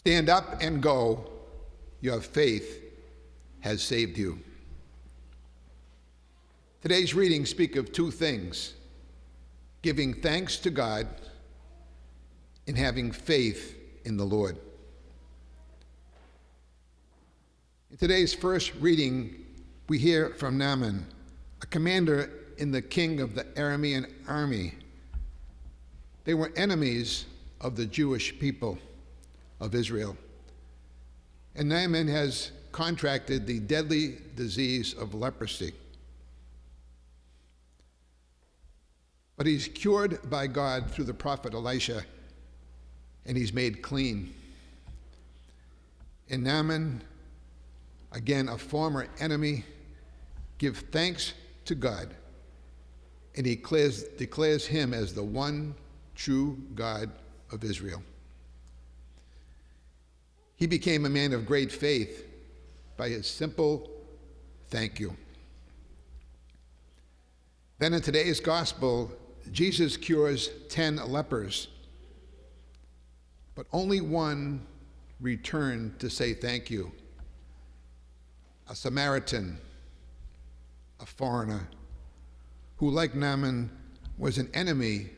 Stand up and go. Your faith has saved you. Today's readings speak of two things: giving thanks to God and having faith in the Lord. In today's first reading, we hear from Naaman, a commander in the king of the Aramean army. They were enemies of the Jewish people of Israel. And Naaman has contracted the deadly disease of leprosy. But he's cured by God through the prophet Elisha, and he's made clean. And Naaman, again a former enemy, gives thanks to God, and he declares him as the one true God of Israel. He became a man of great faith by his simple thank you. Then in today's gospel, Jesus cures 10 lepers, but only one returned to say thank you: a Samaritan, a foreigner, who, like Naaman, was an enemy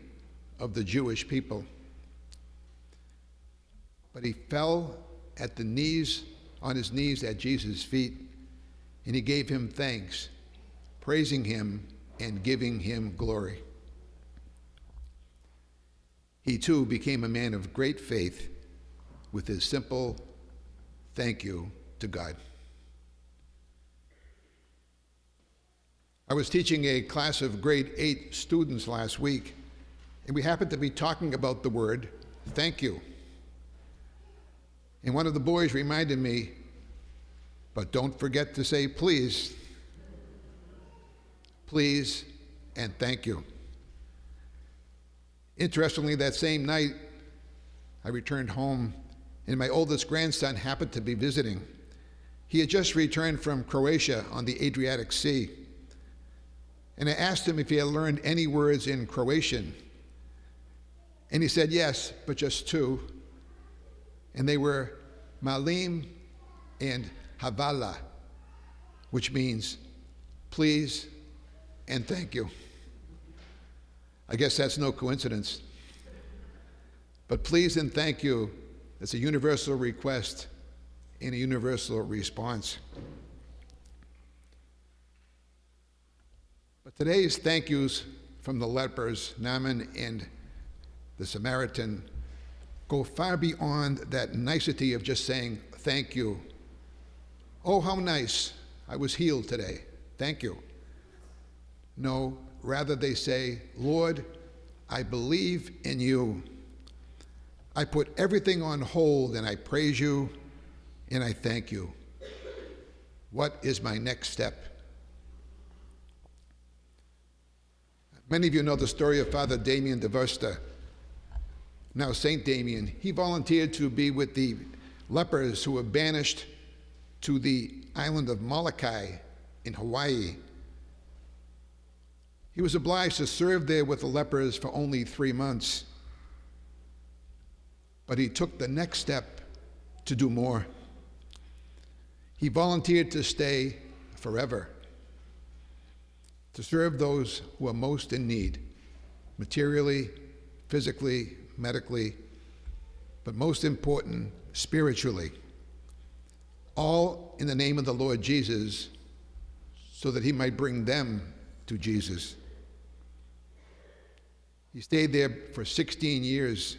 of the Jewish people. But he fell on his knees at Jesus' feet, and he gave him thanks, praising him and giving him glory. He too became a man of great faith with his simple thank you to God. I was teaching a class of grade 8 students last week, and we happened to be talking about the word thank you. And one of the boys reminded me, but don't forget to say please. Please and thank you. Interestingly, that same night, I returned home, and my oldest grandson happened to be visiting. He had just returned from Croatia on the Adriatic Sea. And I asked him if he had learned any words in Croatian. And he said yes, but just two. And they were malim and havala, which means please and thank you. I guess that's no coincidence. But please and thank you, that's a universal request and a universal response. But today's thank yous from the lepers, Naaman and the Samaritan, go far beyond that nicety of just saying thank you. Oh, how nice, I was healed today, thank you. No, rather they say, Lord, I believe in you. I put everything on hold and I praise you and I thank you. What is my next step? Many of you know the story of Father Damien de Versta, now Saint Damien. He volunteered to be with the lepers who were banished to the island of Molokai in Hawaii. He was obliged to serve there with the lepers for only 3 months. But he took the next step to do more. He volunteered to stay forever, to serve those who are most in need, materially, physically, medically, but most important, spiritually, all in the name of the Lord Jesus, so that he might bring them to Jesus. He stayed there for 16 years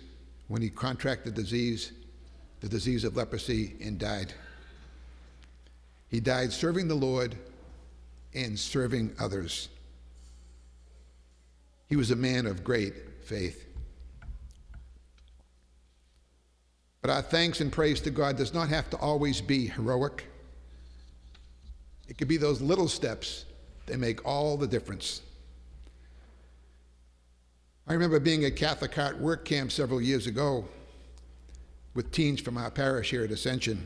when he contracted the disease of leprosy, and died. He died serving the Lord and serving others. He was a man of great faith. But our thanks and praise to God does not have to always be heroic. It could be those little steps that make all the difference. I remember being at Catholic Heart Work Camp several years ago with teens from our parish here at Ascension.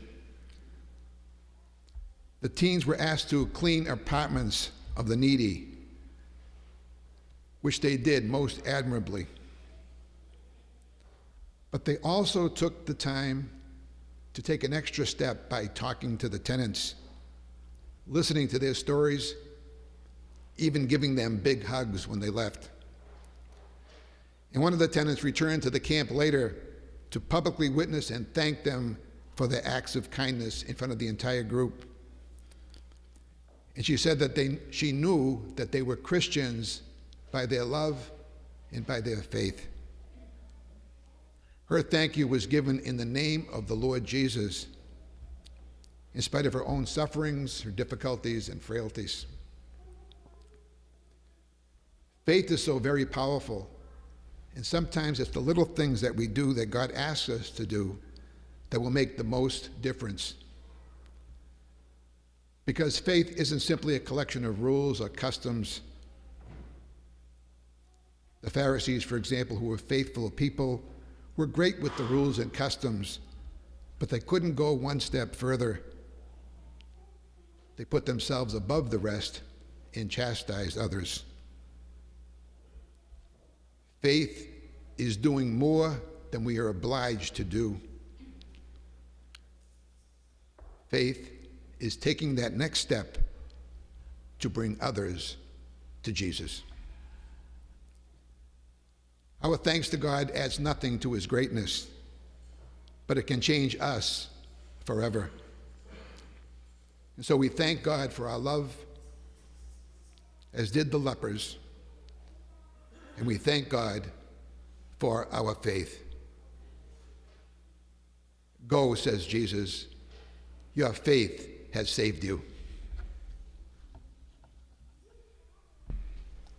The teens were asked to clean apartments of the needy, which they did most admirably. But they also took the time to take an extra step by talking to the tenants, listening to their stories, even giving them big hugs when they left. And one of the tenants returned to the camp later to publicly witness and thank them for their acts of kindness in front of the entire group. And she said that she knew that they were Christians by their love and by their faith. Her thank you was given in the name of the Lord Jesus, in spite of her own sufferings, her difficulties, and frailties. Faith is so very powerful, and sometimes it's the little things that we do that God asks us to do that will make the most difference. Because faith isn't simply a collection of rules or customs. The Pharisees, for example, who were faithful people, were great with the rules and customs, but they couldn't go one step further. They put themselves above the rest and chastised others. Faith is doing more than we are obliged to do. Faith is taking that next step to bring others to Jesus. Our thanks to God adds nothing to his greatness, but it can change us forever. And so we thank God for our love, as did the lepers, and we thank God for our faith. Go, says Jesus, your faith has saved you.